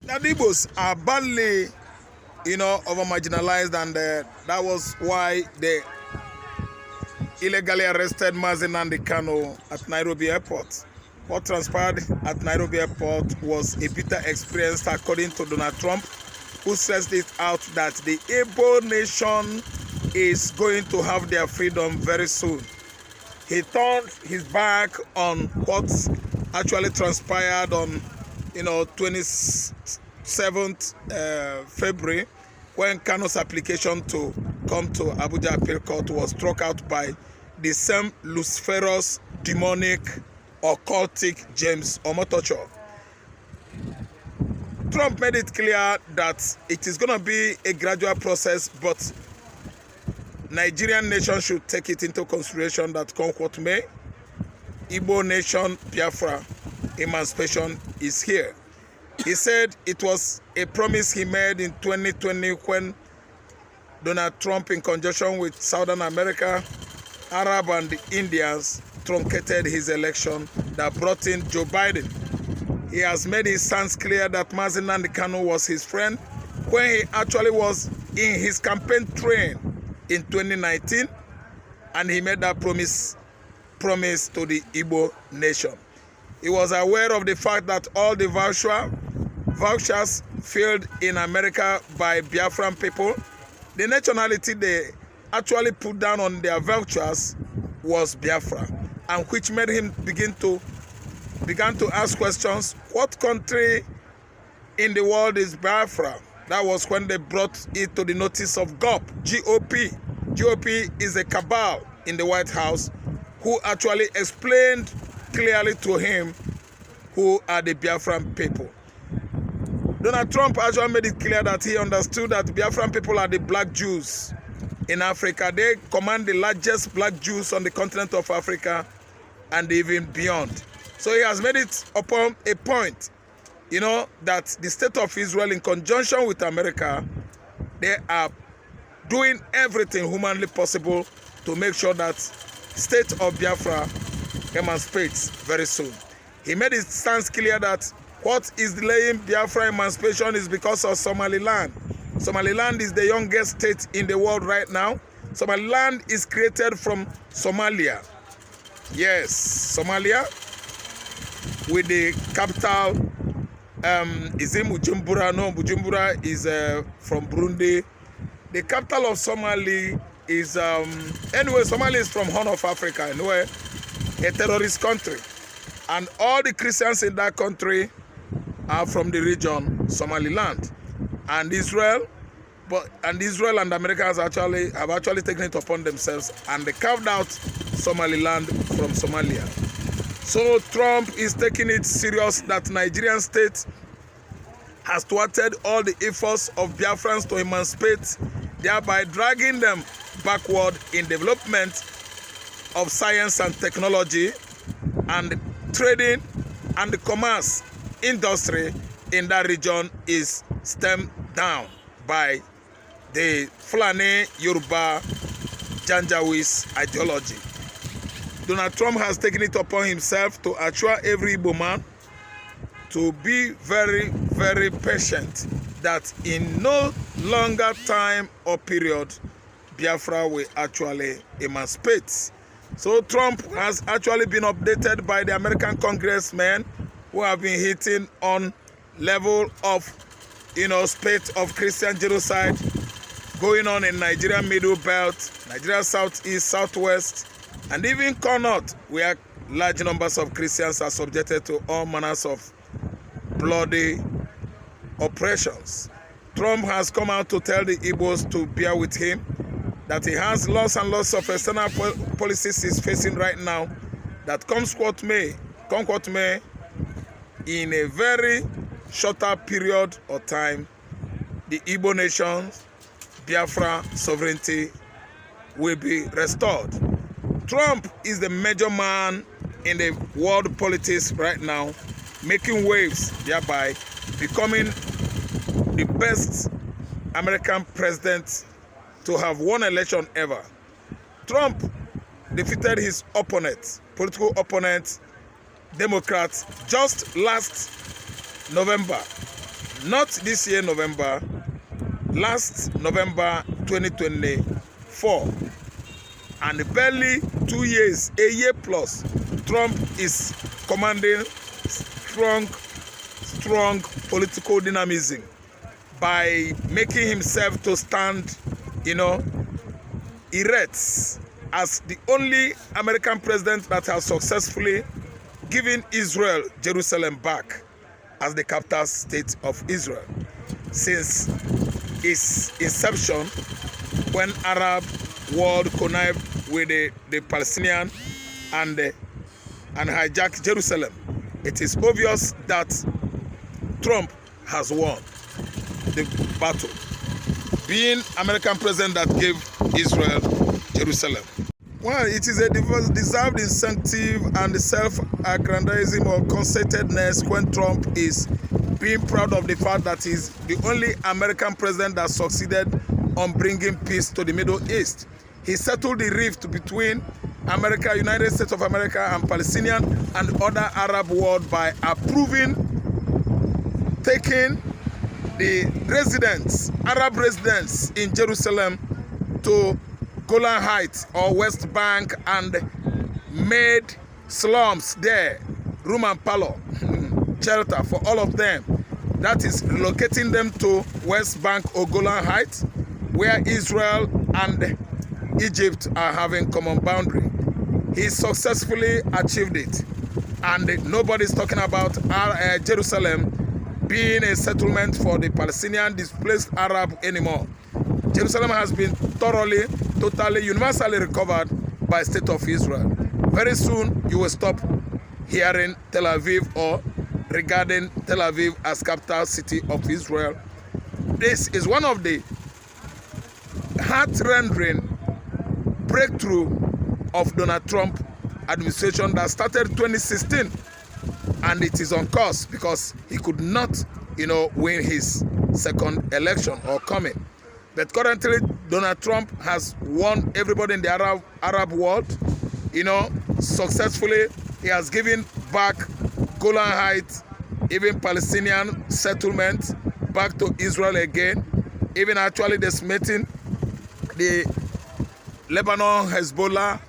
Now the Igbos are badly, over marginalized, and that was why they illegally arrested Mazi Nnamdi Kanu at Nairobi Airport. What transpired at Nairobi Airport was a bitter experience, according to Donald Trump, who stressed it out that the Igbo nation is going to have their freedom very soon. He turned his back on what actually transpired on 27th February, when Kanu's application to come to Abuja Appeal Court was struck out by the same luciferous, demonic, occultic James Omotocho. Trump made it clear that it is going to be a gradual process, but Nigerian nation should take it into consideration that, come what may, Igbo nation Biafra emancipation is here. He said it was a promise he made in 2020 when Donald Trump, in conjunction with Southern America, Arab and the Indians, truncated his election that brought in Joe Biden. He has made his stance clear that Mazi Nnamdi Kanu was his friend when he actually was in his campaign train in 2019, and he made that promise to the Igbo nation. He was aware of the fact that all the vouchers filled in America by Biafran people, the nationality they actually put down on their vouchers was Biafra, and which made him began to ask questions: what country in the world is Biafra? That was when they brought it to the notice of GOP. GOP is a cabal in the White House who actually explained clearly to him who are the Biafran people. Donald Trump actually made it clear that he understood that Biafran people are the black Jews in Africa. They command the largest black Jews on the continent of Africa and even beyond. So he has made it upon a point, that the state of Israel, in conjunction with America, they are doing everything humanly possible to make sure that state of Biafra emancipates very soon. He made his stance clear that what is delaying Biafra emancipation is because of Somaliland. Somaliland is the youngest state in the world right now. Somaliland is created from Somalia. Yes, Somalia, with the capital, is in Bujumbura. No, Bujumbura is from Burundi. The capital of Somali is, anyway, Somalia is from Horn of Africa, anyway, a terrorist country. And all the Christians in that country are from the region Somaliland. And Israel and America have actually taken it upon themselves, and they carved out Somaliland from Somalia. So Trump is taking it serious that Nigerian state has thwarted all the efforts of Biafrans to emancipate, thereby dragging them backward in development of science and technology, and trading and the commerce industry in that region is stemmed down by the Fulani Yoruba Janjaweed ideology. Donald Trump has taken it upon himself to assure every Igbo man to be very, very patient, that in no longer time or period Biafra will actually emancipate. So Trump has actually been updated by the American congressmen who have been hitting on level of, spate of Christian genocide going on in Nigeria Middle Belt, Nigeria Southeast, Southwest, and even Connaught, where large numbers of Christians are subjected to all manners of bloody oppressions. Trump has come out to tell the Igbos to bear with him, that he has lots and lots of external policies he's facing right now, that come what may, in a very shorter period of time, the Igbo nation, Biafra sovereignty will be restored. Trump is the major man in the world politics right now, making waves, thereby becoming the best American president to have won election ever. Trump defeated his opponent, political opponent, Democrats, just last November. not this year November, last November 2024, and barely 2 years, a year plus, Trump is commanding strong political dynamism by making himself to stand, erect as the only American president that has successfully given Israel Jerusalem back as the capital state of Israel since its inception, when Arab world connived with the Palestinian and hijacked Jerusalem. It is obvious that Trump has won the battle, being American president that gave Israel Jerusalem. Well, it is a deserved incentive and self-aggrandizing or conceitedness when Trump is being proud of the fact that he's the only American president that succeeded on bringing peace to the Middle East. He settled the rift between America, United States of America, and Palestinian and other Arab world by approving taking the Arab residents in Jerusalem to Golan Heights or West Bank and made slums there, room and parlor, shelter for all of them. That is relocating them to West Bank or Golan Heights, where Israel and Egypt are having common boundary. He successfully achieved it, and nobody's talking about Jerusalem being a settlement for the Palestinian displaced Arab anymore. Jerusalem has been thoroughly, totally, universally recovered by the state of Israel. Very soon, you will stop hearing Tel Aviv or regarding Tel Aviv as capital city of Israel. This is one of the heart-rending breakthrough of Donald Trump administration that started 2016, and it is on course because he could not, win his second election or coming. But currently, Donald Trump has won everybody in the Arab world, successfully. He has given back Golan Heights, even Palestinian settlement, back to Israel again, even actually decimating the Lebanon Hezbollah,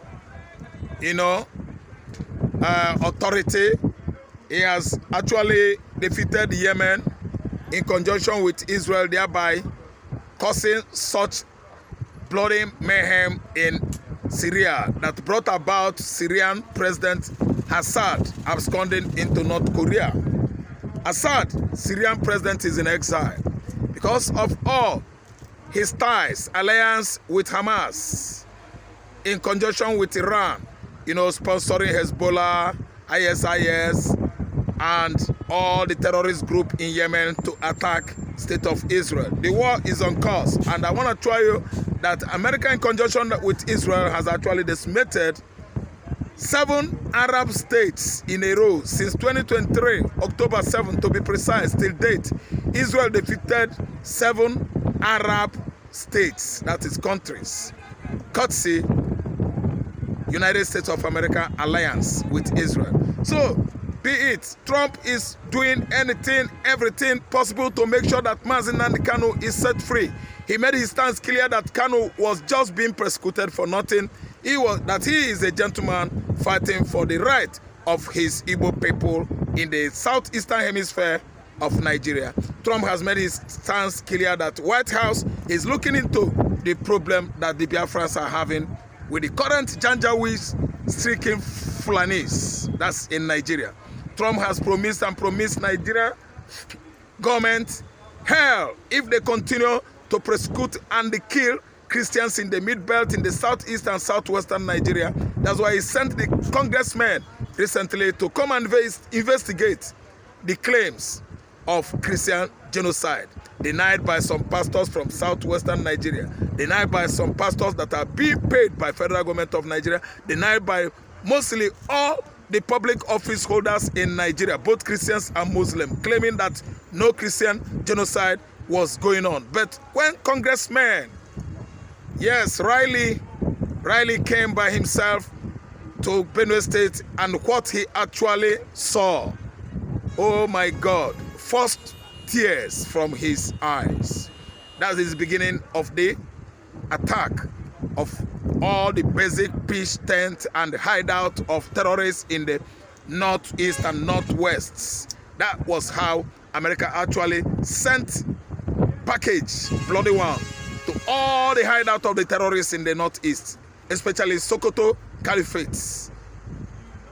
authority. He has actually defeated Yemen in conjunction with Israel, thereby causing such bloody mayhem in Syria that brought about Syrian President Assad absconding into North Korea. Assad, Syrian president, is in exile because of all his ties, alliance with Hamas, in conjunction with Iran, sponsoring Hezbollah, ISIS, and all the terrorist group in Yemen to attack state of Israel. The war is on course, and I want to tell you that America, in conjunction with Israel, has actually decimated 7 Arab states in a row since 2023, October 7 to be precise, till date. Israel defeated 7 Arab states, that is countries, courtesy United States of America alliance with Israel. So, be it, Trump is doing anything, everything possible to make sure that Mazi Nnamdi Kanu is set free. He made his stance clear that Kanu was just being persecuted for nothing. He is a gentleman fighting for the right of his Igbo people in the southeastern hemisphere of Nigeria. Trump has made his stance clear that White House is looking into the problem that the Biafrans are having with the current Janjaweed-stricken Fulanis, that's in Nigeria. Trump has promised Nigeria government hell if they continue to persecute and kill Christians in the Mid-Belt, in the southeast and southwestern Nigeria. That's why he sent the congressman recently to come and investigate the claims of Christian genocide denied by some pastors from southwestern Nigeria, denied by some pastors that are being paid by federal government of Nigeria, denied by mostly all the public office holders in Nigeria, both Christians and Muslims, claiming that no Christian genocide was going on. But when Congressman, yes, Riley came by himself to Benue State, and what he actually saw, oh my God, first tears from his eyes. That's the beginning of the attack of all the basic pitch tent and hideout of terrorists in the northeast and northwest. That was how America actually sent package bloody one to all the hideout of the terrorists in the northeast, especially Sokoto Caliphate,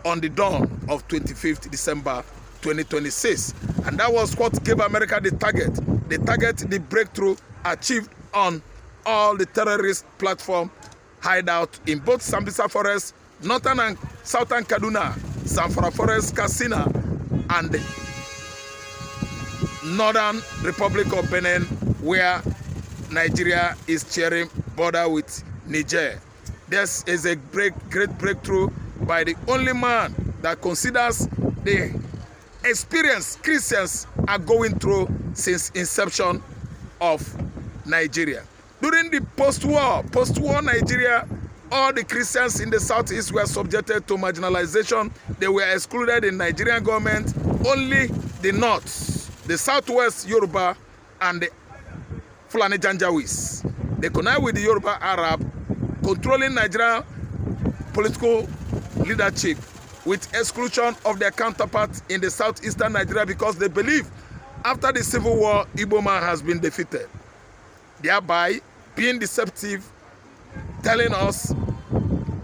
on the dawn of 25th December 2026. And that was what gave America the target, the breakthrough achieved on all the terrorist platform hideout in both Sambisa Forest, northern and southern Kaduna, Zamfara Forest, Katsina, and northern Republic of Benin, where Nigeria is sharing border with Niger. This is a great breakthrough by the only man that considers the experience Christians are going through since inception of Nigeria. During the post-war Nigeria, all the Christians in the southeast were subjected to marginalization. They were excluded in Nigerian government. Only the north, the southwest Yoruba, and the Fulani Janjawis, they connect with the Yoruba Arab, controlling Nigerian political leadership with exclusion of their counterparts in the southeastern Nigeria, because they believe after the civil war, Igbo man has been defeated, thereby being deceptive, telling us,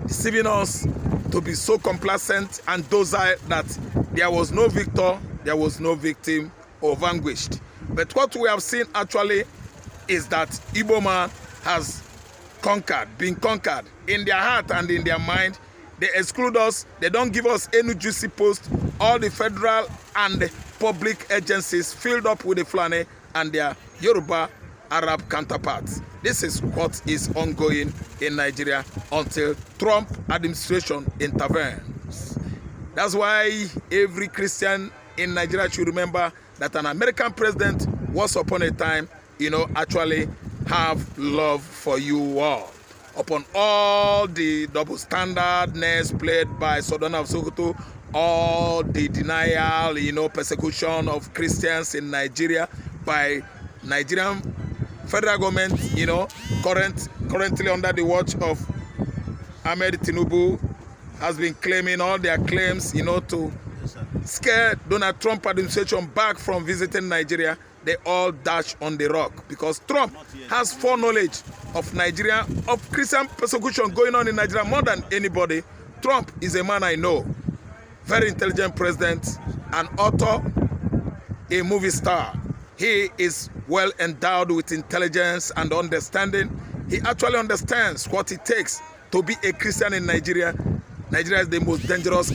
deceiving us to be so complacent and docile that there was no victor, there was no victim or vanquished. But what we have seen actually is that Igbo man has been conquered in their heart and in their mind. They exclude us. They don't give us any juicy post. All the federal and public agencies filled up with the Fulani and their Yoruba Arab counterparts. This is what is ongoing in Nigeria until Trump administration intervenes. That's why every Christian in Nigeria should remember that an American president once upon a time, actually have love for you all. Upon all the double standardness played by Sultan of Sokoto, all the denial, persecution of Christians in Nigeria by Nigerian federal government, currently under the watch of Ahmed Tinubu, has been claiming all their claims, to scare Donald Trump administration back from visiting Nigeria. They all dash on the rock because Trump has foreknowledge of Nigeria, of Christian persecution going on in Nigeria more than anybody. Trump is a man I know, very intelligent president, an author, a movie star. He is well endowed with intelligence and understanding. He actually understands what it takes to be a Christian in Nigeria. Nigeria is the most dangerous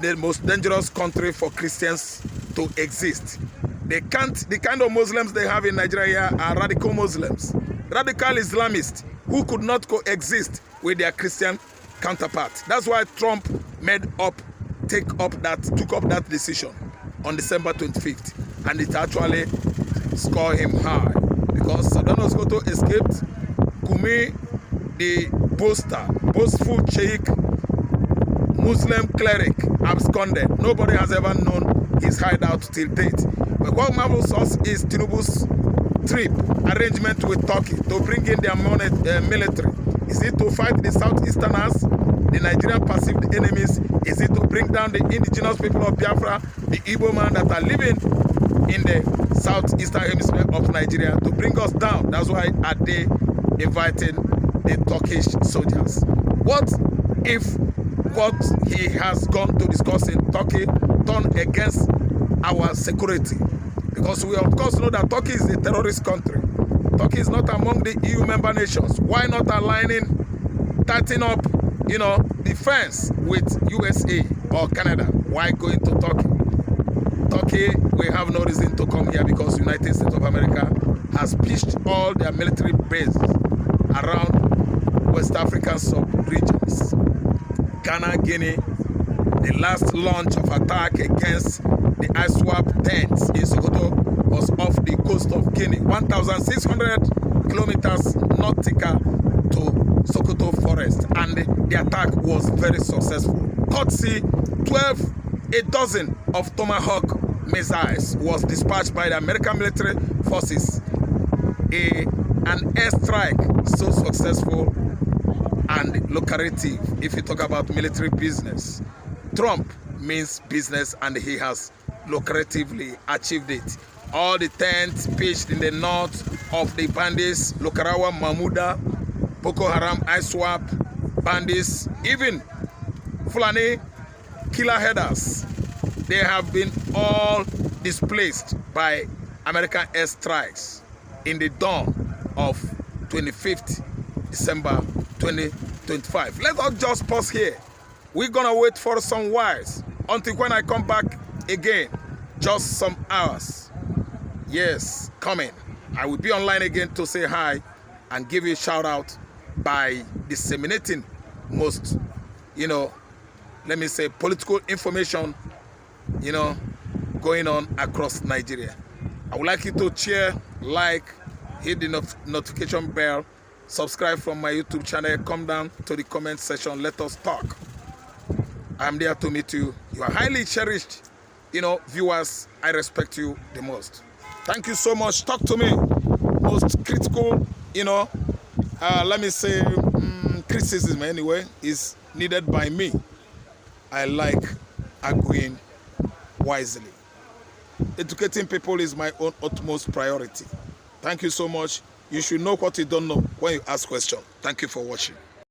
the most dangerous country for Christians to exist. The kind of Muslims they have in Nigeria are radical Muslims, radical Islamists who could not coexist with their Christian counterparts. That's why Trump took up that decision on December 25th, and it actually scored him high because Sultan of Sokoto escaped. Kumi, the boastful sheikh, Muslim cleric, absconded. Nobody has ever known his hideout till date. But what marvels us is Tinubu's trip arrangement with Turkey to bring in their military. Is it to fight the southeasterners, the Nigerian perceived enemies? Is it to bring down the indigenous people of Biafra, the Igbo man that are living in the southeastern hemisphere of Nigeria, to bring us down? That's why are they inviting the Turkish soldiers? What if what he has gone to discuss in Turkey turn against our security? Because we of course know that Turkey is a terrorist country. Turkey is not among the EU member nations. Why not tighten up, defense with USA or Canada? Why going to Turkey? Turkey, we have no reason to come here because United States of America has pitched all their military bases around West African sub-regions. Ghana, Guinea, the last launch of attack against the ISWAP tents in Sokoto was off the coast of Guinea, 1,600 kilometers nautical to Sokoto forest, and the attack was very successful. Courtesy a dozen of Tomahawk missiles was dispatched by the American military forces. An airstrike so successful and lucrative if you talk about military business. Trump means business and he has lucratively achieved it. All the tents pitched in the north of the bandits, Lokarawa, Mahmuda, Boko Haram, ISWAP, bandits, even Fulani killer headers, they have been all displaced by American airstrikes in the dawn of 25th December 2025. Let us just pause here. We're gonna wait for some whiles until when I come back again, just some hours. Yes, coming. I will be online again to say hi and give you a shout out by disseminating most, let me say political information, going on across Nigeria. I would like you to share, like, hit the notification bell, subscribe from my YouTube channel, come down to the comment section, let us talk. I'm there to meet you. You are highly cherished, viewers. I respect you the most. Thank you so much. Talk to me. Most critical, let me say, criticism anyway, is needed by me. I like arguing wisely. Educating people is my own utmost priority. Thank you so much. You should know what you don't know when you ask questions. Thank you for watching.